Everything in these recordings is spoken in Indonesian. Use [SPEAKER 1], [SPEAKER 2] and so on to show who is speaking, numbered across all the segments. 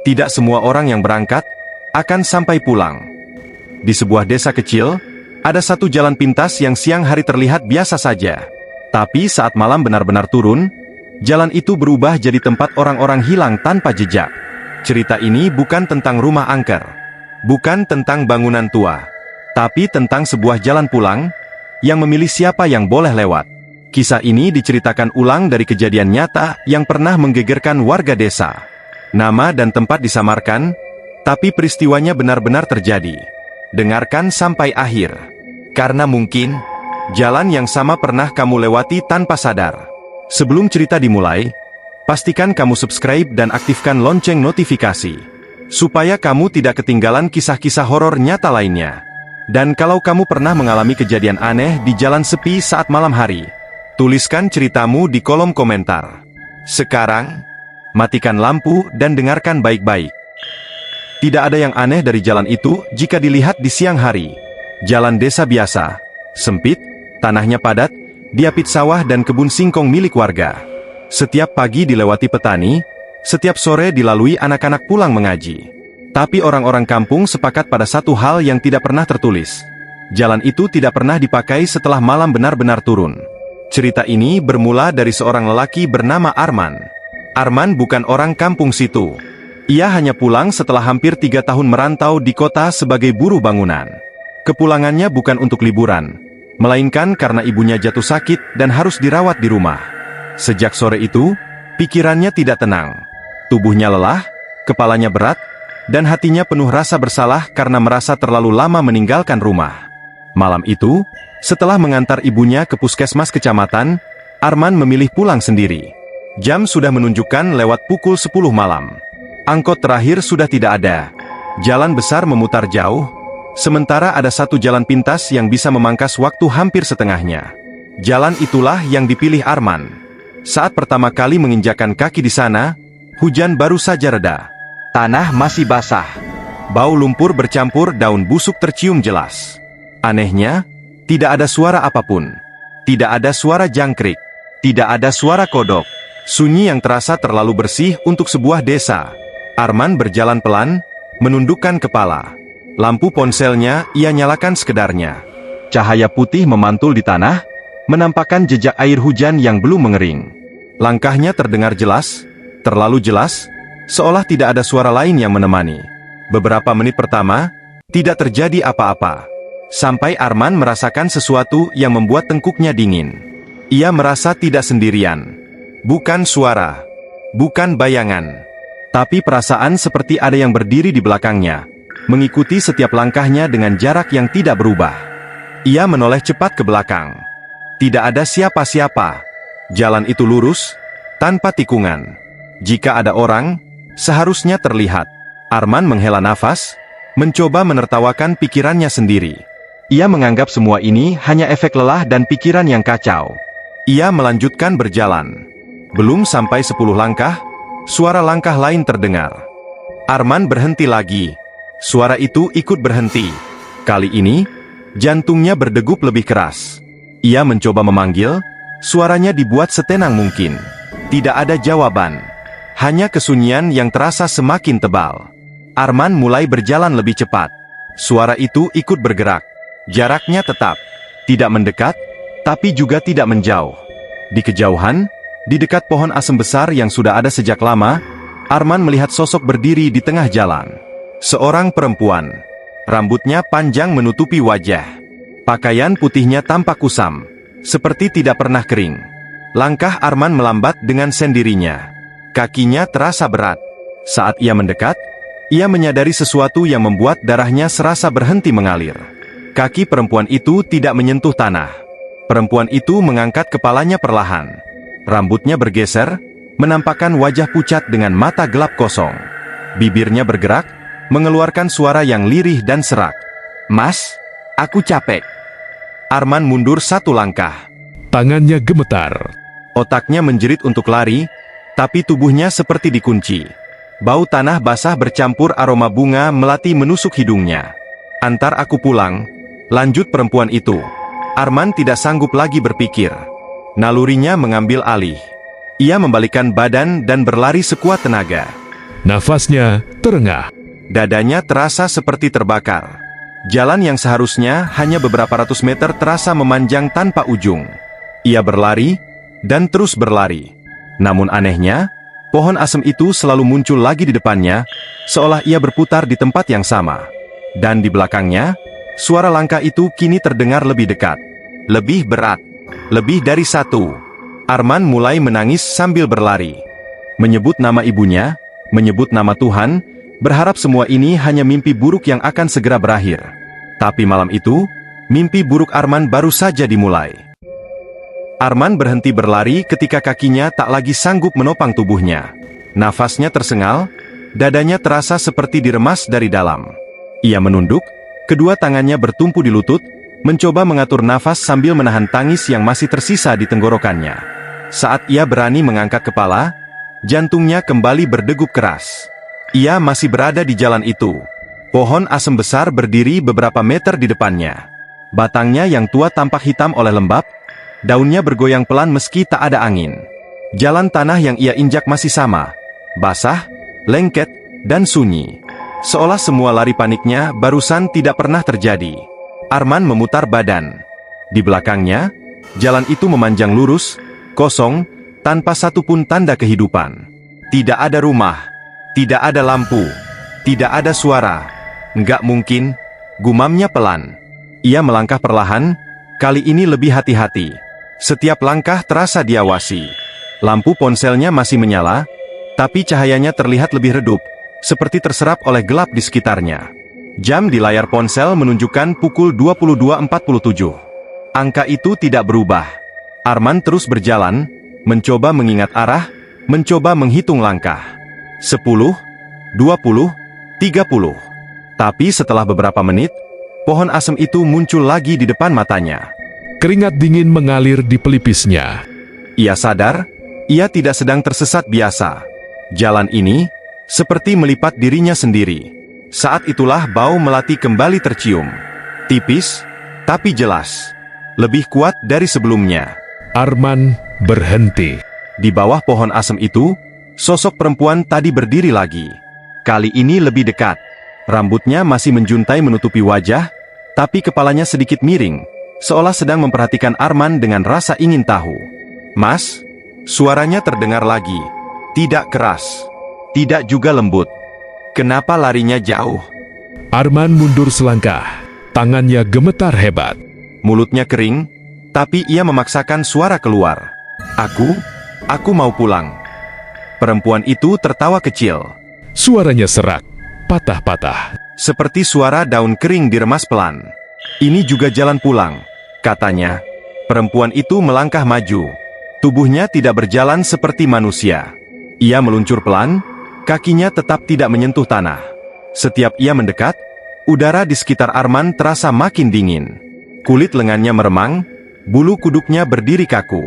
[SPEAKER 1] Tidak semua orang yang berangkat akan sampai pulang. Di sebuah desa kecil, ada satu jalan pintas yang siang hari terlihat biasa saja. Tapi saat malam benar-benar turun, jalan itu berubah jadi tempat orang-orang hilang tanpa jejak. Cerita ini bukan tentang rumah angker, bukan tentang bangunan tua, tapi tentang sebuah jalan pulang yang memilih siapa yang boleh lewat. Kisah ini diceritakan ulang dari kejadian nyata yang pernah menggegerkan warga desa. Nama dan tempat disamarkan, tapi peristiwanya benar-benar terjadi. Dengarkan sampai akhir, karena mungkin jalan yang sama pernah kamu lewati tanpa sadar. Sebelum cerita dimulai, pastikan kamu subscribe dan aktifkan lonceng notifikasi, supaya kamu tidak ketinggalan kisah-kisah horor nyata lainnya. Dan kalau kamu pernah mengalami kejadian aneh di jalan sepi saat malam hari, tuliskan ceritamu di kolom komentar. Sekarang, matikan lampu dan dengarkan baik-baik. Tidak ada yang aneh dari jalan itu jika dilihat di siang hari. Jalan desa biasa, sempit, tanahnya padat, diapit sawah dan kebun singkong milik warga. Setiap pagi dilewati petani, setiap sore dilalui anak-anak pulang mengaji. Tapi orang-orang kampung sepakat pada satu hal yang tidak pernah tertulis. Jalan itu tidak pernah dipakai setelah malam benar-benar turun. Cerita ini bermula dari seorang lelaki bernama Arman. Arman bukan orang kampung situ. Ia hanya pulang setelah hampir 3 tahun merantau di kota sebagai buruh bangunan. Kepulangannya bukan untuk liburan, melainkan karena ibunya jatuh sakit dan harus dirawat di rumah. Sejak sore itu, pikirannya tidak tenang. Tubuhnya lelah, kepalanya berat, dan hatinya penuh rasa bersalah karena merasa terlalu lama meninggalkan rumah. Malam itu, setelah mengantar ibunya ke puskesmas kecamatan, Arman memilih pulang sendiri. Jam sudah menunjukkan lewat pukul 10 malam. Angkot terakhir sudah tidak ada. Jalan besar memutar jauh, sementara ada satu jalan pintas yang bisa memangkas waktu hampir setengahnya. Jalan itulah yang dipilih Arman. Saat pertama kali menginjakkan kaki di sana, hujan baru saja reda. Tanah masih basah. Bau lumpur bercampur daun busuk tercium jelas. Anehnya, tidak ada suara apapun. Tidak ada suara jangkrik. Tidak ada suara kodok. Sunyi yang terasa terlalu bersih untuk sebuah desa. Arman berjalan pelan, menundukkan kepala. Lampu ponselnya ia nyalakan sekedarnya. Cahaya putih memantul di tanah, menampakkan jejak air hujan yang belum mengering. Langkahnya terdengar jelas, terlalu jelas, seolah tidak ada suara lain yang menemani. Beberapa menit pertama, tidak terjadi apa-apa. Sampai Arman merasakan sesuatu yang membuat tengkuknya dingin. Ia merasa tidak sendirian. Bukan suara, bukan bayangan, tapi perasaan seperti ada yang berdiri di belakangnya, mengikuti setiap langkahnya dengan jarak yang tidak berubah. Ia menoleh cepat ke belakang. Tidak ada siapa-siapa. Jalan itu lurus, tanpa tikungan. Jika ada orang, seharusnya terlihat. Arman menghela nafas, mencoba menertawakan pikirannya sendiri. Ia menganggap semua ini hanya efek lelah dan pikiran yang kacau. Ia melanjutkan berjalan. Belum sampai 10 langkah, suara langkah lain terdengar. Arman berhenti lagi. Suara itu ikut berhenti. Kali ini, jantungnya berdegup lebih keras. Ia mencoba memanggil, suaranya dibuat setenang mungkin. Tidak ada jawaban. Hanya kesunyian yang terasa semakin tebal. Arman mulai berjalan lebih cepat. Suara itu ikut bergerak. Jaraknya tetap. Tidak mendekat, tapi juga tidak menjauh. Di kejauhan, di dekat pohon asem besar yang sudah ada sejak lama, Arman melihat sosok berdiri di tengah jalan. Seorang perempuan. Rambutnya panjang menutupi wajah. Pakaian putihnya tampak kusam, seperti tidak pernah kering. Langkah Arman melambat dengan sendirinya. Kakinya terasa berat. Saat ia mendekat, ia menyadari sesuatu yang membuat darahnya serasa berhenti mengalir. Kaki perempuan itu tidak menyentuh tanah. Perempuan itu mengangkat kepalanya perlahan. Rambutnya bergeser, menampakkan wajah pucat dengan mata gelap kosong. Bibirnya bergerak, mengeluarkan suara yang lirih dan serak. "Mas, aku capek." Arman mundur satu langkah.
[SPEAKER 2] Tangannya gemetar.
[SPEAKER 1] Otaknya menjerit untuk lari, tapi tubuhnya seperti dikunci. Bau tanah basah bercampur aroma bunga melati menusuk hidungnya. "Antar aku pulang," lanjut perempuan itu. Arman tidak sanggup lagi berpikir. Nalurinya mengambil alih. Ia membalikkan badan dan berlari sekuat tenaga.
[SPEAKER 2] Nafasnya terengah.
[SPEAKER 1] Dadanya terasa seperti terbakar. Jalan yang seharusnya hanya beberapa ratus meter terasa memanjang tanpa ujung. Ia berlari, dan terus berlari. Namun anehnya, pohon asem itu selalu muncul lagi di depannya, seolah ia berputar di tempat yang sama. Dan di belakangnya, suara langkah itu kini terdengar lebih dekat. Lebih berat. Lebih dari satu. Arman mulai menangis sambil berlari. Menyebut nama ibunya, menyebut nama Tuhan, berharap semua ini hanya mimpi buruk yang akan segera berakhir. Tapi malam itu, mimpi buruk Arman baru saja dimulai. Arman berhenti berlari ketika kakinya tak lagi sanggup menopang tubuhnya. Nafasnya tersengal, dadanya terasa seperti diremas dari dalam. Ia menunduk, kedua tangannya bertumpu di lutut, mencoba mengatur nafas sambil menahan tangis yang masih tersisa di tenggorokannya. Saat ia berani mengangkat kepala, jantungnya kembali berdegup keras. Ia masih berada di jalan itu. Pohon asem besar berdiri beberapa meter di depannya. Batangnya yang tua tampak hitam oleh lembab, daunnya bergoyang pelan meski tak ada angin. Jalan tanah yang ia injak masih sama, basah, lengket, dan sunyi. Seolah semua lari paniknya barusan tidak pernah terjadi. Arman memutar badan. Di belakangnya, jalan itu memanjang lurus, kosong, tanpa satupun tanda kehidupan. Tidak ada rumah. Tidak ada lampu, tidak ada suara. Enggak mungkin, gumamnya pelan. Ia melangkah perlahan, kali ini lebih hati-hati. Setiap langkah terasa diawasi. Lampu ponselnya masih menyala, tapi cahayanya terlihat lebih redup, seperti terserap oleh gelap di sekitarnya. Jam di layar ponsel menunjukkan pukul 22.47. Angka itu tidak berubah. Arman terus berjalan, mencoba mengingat arah, mencoba menghitung langkah. 10, 20, 30. Tapi setelah beberapa menit, pohon asem itu muncul lagi di depan matanya.
[SPEAKER 2] Keringat dingin mengalir di pelipisnya.
[SPEAKER 1] Ia sadar, ia tidak sedang tersesat biasa. Jalan ini, seperti melipat dirinya sendiri. Saat itulah bau melati kembali tercium. Tipis, tapi jelas. Lebih kuat dari sebelumnya.
[SPEAKER 2] Arman berhenti.
[SPEAKER 1] Di bawah pohon asem itu, sosok perempuan tadi berdiri lagi. Kali ini lebih dekat. Rambutnya masih menjuntai menutupi wajah, tapi kepalanya sedikit miring, seolah sedang memperhatikan Arman dengan rasa ingin tahu. "Mas?" Suaranya terdengar lagi. Tidak keras. Tidak juga lembut. "Kenapa larinya jauh?"
[SPEAKER 2] Arman mundur selangkah. Tangannya gemetar hebat.
[SPEAKER 1] Mulutnya kering, tapi ia memaksakan suara keluar. Aku mau pulang." Perempuan itu tertawa kecil.
[SPEAKER 2] Suaranya serak, patah-patah.
[SPEAKER 1] Seperti suara daun kering diremas pelan. "Ini juga jalan pulang," katanya. Perempuan itu melangkah maju. Tubuhnya tidak berjalan seperti manusia. Ia meluncur pelan, kakinya tetap tidak menyentuh tanah. Setiap ia mendekat, udara di sekitar Arman terasa makin dingin. Kulit lengannya meremang, bulu kuduknya berdiri kaku.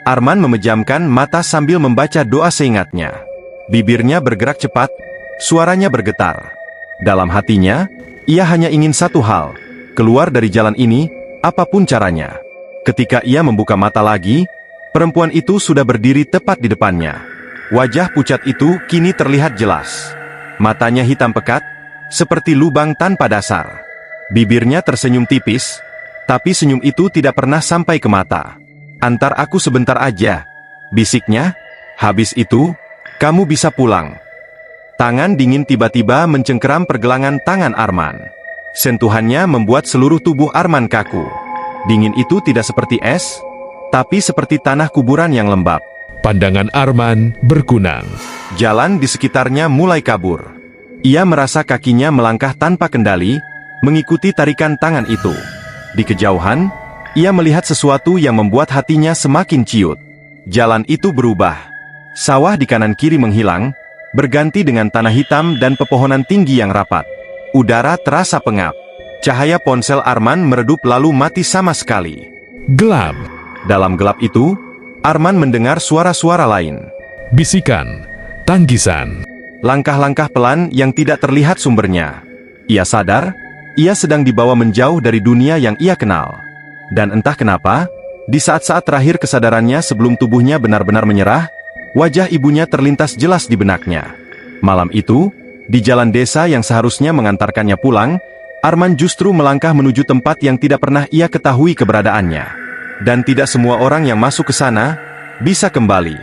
[SPEAKER 1] Arman memejamkan mata sambil membaca doa seingatnya. Bibirnya bergerak cepat, suaranya bergetar. Dalam hatinya, ia hanya ingin satu hal, keluar dari jalan ini, apapun caranya. Ketika ia membuka mata lagi, perempuan itu sudah berdiri tepat di depannya. Wajah pucat itu kini terlihat jelas. Matanya hitam pekat, seperti lubang tanpa dasar. Bibirnya tersenyum tipis, tapi senyum itu tidak pernah sampai ke mata. "Antar aku sebentar aja," bisiknya. "Habis itu, kamu bisa pulang." Tangan dingin tiba-tiba mencengkeram pergelangan tangan Arman. Sentuhannya membuat seluruh tubuh Arman kaku. Dingin itu tidak seperti es, tapi seperti tanah kuburan yang lembab.
[SPEAKER 2] Pandangan Arman berkunang.
[SPEAKER 1] Jalan di sekitarnya mulai kabur. Ia merasa kakinya melangkah tanpa kendali, mengikuti tarikan tangan itu. Di kejauhan, ia melihat sesuatu yang membuat hatinya semakin ciut. Jalan itu berubah. Sawah di kanan kiri menghilang, berganti dengan tanah hitam dan pepohonan tinggi yang rapat. Udara terasa pengap. Cahaya ponsel Arman meredup lalu mati sama sekali.
[SPEAKER 2] Gelap.
[SPEAKER 1] Dalam gelap itu, Arman mendengar suara-suara lain.
[SPEAKER 2] Bisikan. Tanggisan.
[SPEAKER 1] Langkah-langkah pelan yang tidak terlihat sumbernya. Ia sadar, ia sedang dibawa menjauh dari dunia yang ia kenal. Dan entah kenapa, di saat-saat terakhir kesadarannya sebelum tubuhnya benar-benar menyerah, wajah ibunya terlintas jelas di benaknya. Malam itu, di jalan desa yang seharusnya mengantarkannya pulang, Arman justru melangkah menuju tempat yang tidak pernah ia ketahui keberadaannya. Dan tidak semua orang yang masuk ke sana bisa kembali.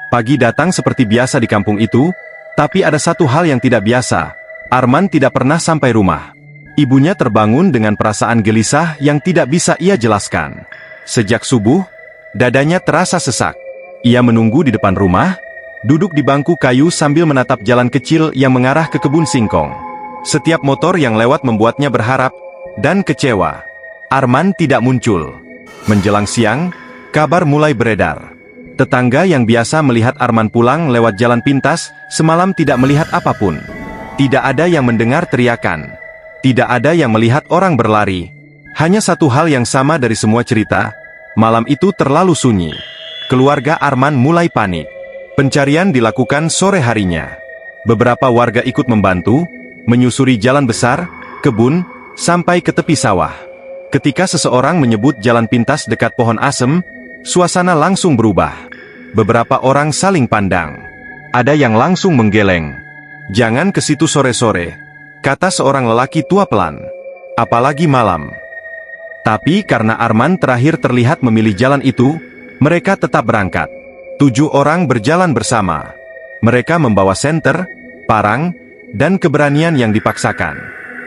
[SPEAKER 1] Pagi datang seperti biasa di kampung itu, tapi ada satu hal yang tidak biasa. Arman tidak pernah sampai rumah. Ibunya terbangun dengan perasaan gelisah yang tidak bisa ia jelaskan. Sejak subuh, dadanya terasa sesak. Ia menunggu di depan rumah, duduk di bangku kayu sambil menatap jalan kecil yang mengarah ke kebun singkong. Setiap motor yang lewat membuatnya berharap dan kecewa. Arman tidak muncul. Menjelang siang, kabar mulai beredar. Tetangga yang biasa melihat Arman pulang lewat jalan pintas, semalam tidak melihat apapun. Tidak ada yang mendengar teriakan. Tidak ada yang melihat orang berlari. Hanya satu hal yang sama dari semua cerita, malam itu terlalu sunyi. Keluarga Arman mulai panik. Pencarian dilakukan sore harinya. Beberapa warga ikut membantu, menyusuri jalan besar, kebun, sampai ke tepi sawah. Ketika seseorang menyebut jalan pintas dekat pohon asem, suasana langsung berubah. Beberapa orang saling pandang. Ada yang langsung menggeleng. "Jangan ke situ sore-sore," kata seorang lelaki tua pelan. "Apalagi malam." Tapi karena Arman terakhir terlihat memilih jalan itu, mereka tetap berangkat. 7 orang berjalan bersama. Mereka membawa senter, parang, dan keberanian yang dipaksakan.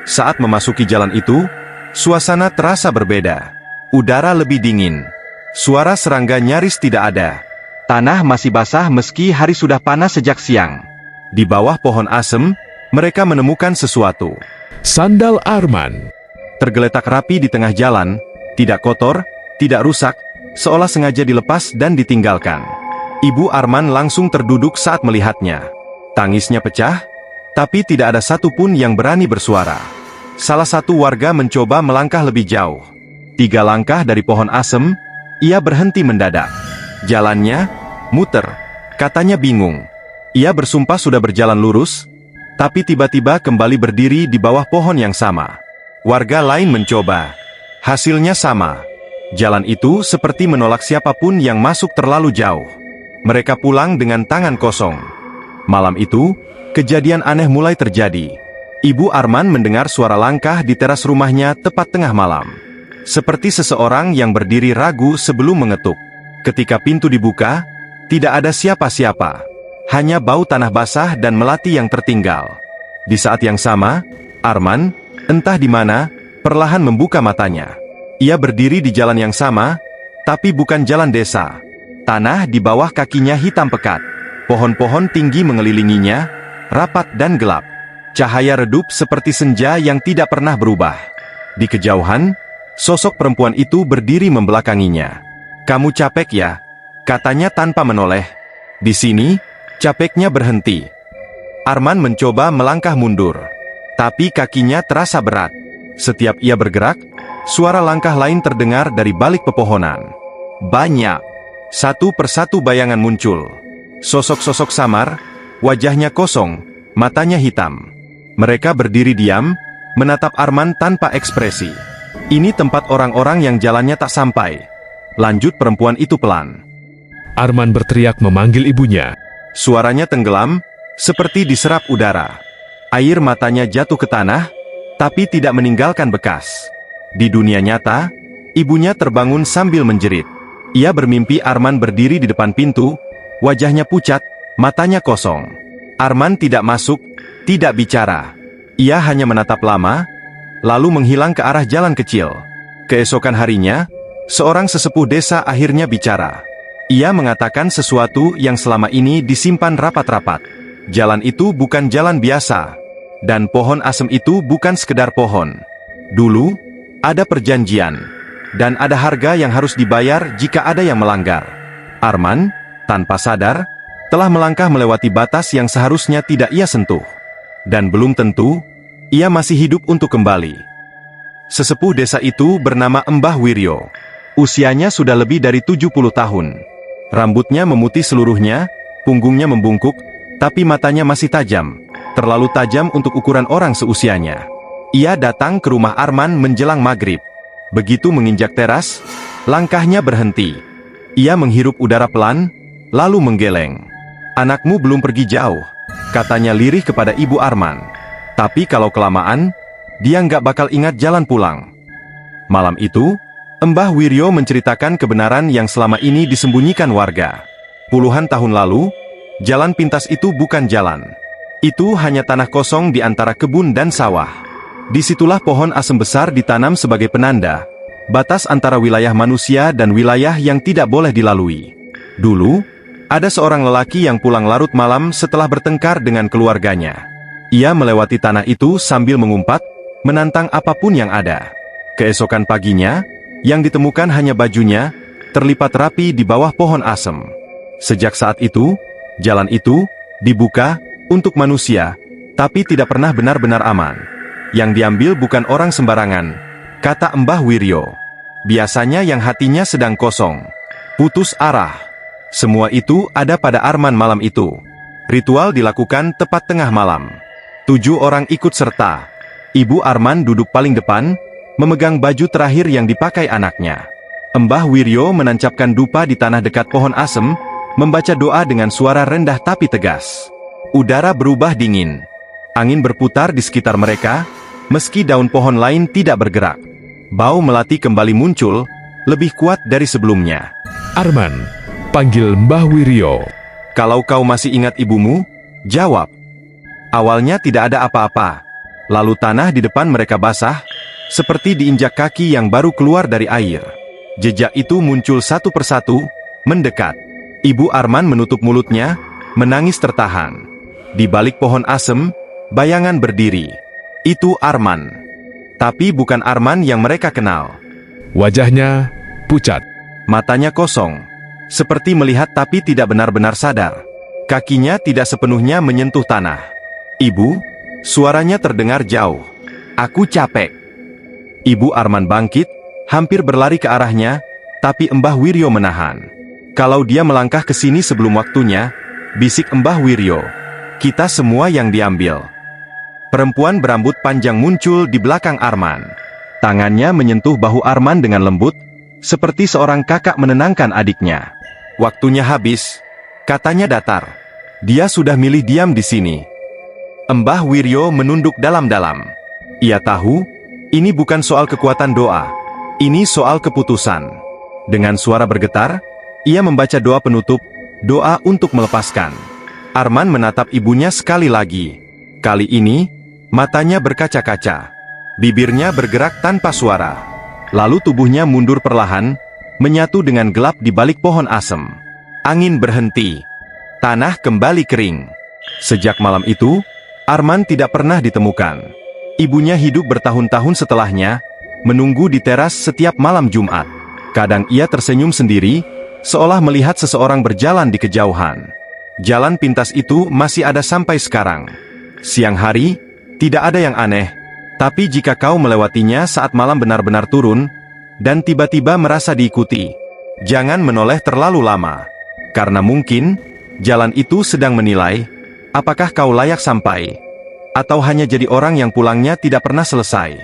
[SPEAKER 1] Saat memasuki jalan itu, suasana terasa berbeda. Udara lebih dingin. Suara serangga nyaris tidak ada. Tanah masih basah meski hari sudah panas sejak siang. Di bawah pohon asem, mereka menemukan sesuatu.
[SPEAKER 2] Sandal Arman.
[SPEAKER 1] Tergeletak rapi di tengah jalan, tidak kotor, tidak rusak, seolah sengaja dilepas dan ditinggalkan. Ibu Arman langsung terduduk saat melihatnya. Tangisnya pecah, tapi tidak ada satupun yang berani bersuara. Salah satu warga mencoba melangkah lebih jauh. 3 langkah dari pohon asem, ia berhenti mendadak. Jalannya muter, katanya bingung. Ia bersumpah sudah berjalan lurus, tapi tiba-tiba kembali berdiri di bawah pohon yang sama. Warga lain mencoba. Hasilnya sama. Jalan itu seperti menolak siapapun yang masuk terlalu jauh. Mereka pulang dengan tangan kosong. Malam itu, kejadian aneh mulai terjadi. Ibu Arman mendengar suara langkah di teras rumahnya tepat tengah malam. Seperti seseorang yang berdiri ragu sebelum mengetuk. Ketika pintu dibuka, tidak ada siapa-siapa. Hanya bau tanah basah dan melati yang tertinggal. Di saat yang sama, Arman, entah di mana, perlahan membuka matanya. Ia berdiri di jalan yang sama, tapi bukan jalan desa. Tanah di bawah kakinya hitam pekat. Pohon-pohon tinggi mengelilinginya, rapat dan gelap. Cahaya redup seperti senja yang tidak pernah berubah. Di kejauhan, sosok perempuan itu berdiri membelakanginya. "Kamu capek ya?" katanya tanpa menoleh. Di sini, capeknya berhenti. Arman mencoba melangkah mundur. Tapi kakinya terasa berat. Setiap ia bergerak, suara langkah lain terdengar dari balik pepohonan. Banyak. Satu persatu bayangan muncul. Sosok-sosok samar, wajahnya kosong, matanya hitam. Mereka berdiri diam, menatap Arman tanpa ekspresi. "Ini tempat orang-orang yang jalannya tak sampai," lanjut perempuan itu pelan.
[SPEAKER 2] Arman berteriak memanggil ibunya.
[SPEAKER 1] Suaranya tenggelam, seperti diserap udara. Air matanya jatuh ke tanah, tapi tidak meninggalkan bekas. Di dunia nyata, ibunya terbangun sambil menjerit. Ia bermimpi Arman berdiri di depan pintu, wajahnya pucat, matanya kosong. Arman tidak masuk, tidak bicara. Ia hanya menatap lama, lalu menghilang ke arah jalan kecil. Keesokan harinya, seorang sesepuh desa akhirnya bicara. Ia mengatakan sesuatu yang selama ini disimpan rapat-rapat. Jalan itu bukan jalan biasa. Dan pohon asem itu bukan sekedar pohon. Dulu, ada perjanjian. Dan ada harga yang harus dibayar jika ada yang melanggar. Arman, tanpa sadar, telah melangkah melewati batas yang seharusnya tidak ia sentuh. Dan belum tentu, ia masih hidup untuk kembali. Sesepuh desa itu bernama Mbah Wiryo. Usianya sudah lebih dari 70 tahun. Rambutnya memutih seluruhnya, punggungnya membungkuk, tapi matanya masih tajam. Terlalu tajam untuk ukuran orang seusianya. Ia datang ke rumah Arman menjelang maghrib. Begitu menginjak teras, langkahnya berhenti. Ia menghirup udara pelan, lalu menggeleng. "Anakmu belum pergi jauh," katanya lirih kepada Ibu Arman. Tapi kalau kelamaan, dia nggak bakal ingat jalan pulang. Malam itu, Mbah Wiryo menceritakan kebenaran yang selama ini disembunyikan warga. Puluhan tahun lalu, jalan pintas itu bukan jalan. Itu hanya tanah kosong di antara kebun dan sawah. Disitulah pohon asem besar ditanam sebagai penanda, batas antara wilayah manusia dan wilayah yang tidak boleh dilalui. Dulu, ada seorang lelaki yang pulang larut malam setelah bertengkar dengan keluarganya. Ia melewati tanah itu sambil mengumpat, menantang apapun yang ada. Keesokan paginya, yang ditemukan hanya bajunya, terlipat rapi di bawah pohon asem. Sejak saat itu, jalan itu dibuka untuk manusia, tapi tidak pernah benar-benar aman. Yang diambil bukan orang sembarangan, kata Mbah Wiryo. Biasanya yang hatinya sedang kosong, putus arah. Semua itu ada pada Arman malam itu. Ritual dilakukan tepat tengah malam. 7 orang ikut serta. Ibu Arman duduk paling depan, memegang baju terakhir yang dipakai anaknya. Mbah Wiryo menancapkan dupa di tanah dekat pohon asem, membaca doa dengan suara rendah tapi tegas. Udara berubah dingin. Angin berputar di sekitar mereka, meski daun pohon lain tidak bergerak. Bau melati kembali muncul, lebih kuat dari sebelumnya.
[SPEAKER 2] Arman, panggil Mbah Wiryo.
[SPEAKER 1] Kalau kau masih ingat ibumu, jawab. Awalnya tidak ada apa-apa. Lalu tanah di depan mereka basah, seperti diinjak kaki yang baru keluar dari air. Jejak itu muncul satu persatu, mendekat. Ibu Arman menutup mulutnya, menangis tertahan. Di balik pohon asem, bayangan berdiri. Itu Arman. Tapi bukan Arman yang mereka kenal.
[SPEAKER 2] Wajahnya pucat.
[SPEAKER 1] Matanya kosong, seperti melihat tapi tidak benar-benar sadar. Kakinya tidak sepenuhnya menyentuh tanah. Ibu, suaranya terdengar jauh. Aku capek. Ibu Arman bangkit, hampir berlari ke arahnya, tapi Mbah Wiryo menahan. Kalau dia melangkah ke sini sebelum waktunya, bisik Mbah Wiryo, kita semua yang diambil. Perempuan berambut panjang muncul di belakang Arman. Tangannya menyentuh bahu Arman dengan lembut, seperti seorang kakak menenangkan adiknya. Waktunya habis, katanya datar. Dia sudah milih diam di sini. Mbah Wiryo menunduk dalam-dalam. Ia tahu, ini bukan soal kekuatan doa. Ini soal keputusan. Dengan suara bergetar, ia membaca doa penutup, doa untuk melepaskan. Arman menatap ibunya sekali lagi. Kali ini, matanya berkaca-kaca. Bibirnya bergerak tanpa suara. Lalu tubuhnya mundur perlahan, menyatu dengan gelap di balik pohon asem. Angin berhenti. Tanah kembali kering. Sejak malam itu, Arman tidak pernah ditemukan. Ibunya hidup bertahun-tahun setelahnya, menunggu di teras setiap malam Jumat. Kadang ia tersenyum sendiri, seolah melihat seseorang berjalan di kejauhan. Jalan pintas itu masih ada sampai sekarang. Siang hari, tidak ada yang aneh. Tapi jika kau melewatinya saat malam benar-benar turun, dan tiba-tiba merasa diikuti, jangan menoleh terlalu lama. Karena mungkin, jalan itu sedang menilai, apakah kau layak sampai, atau hanya jadi orang yang pulangnya tidak pernah selesai.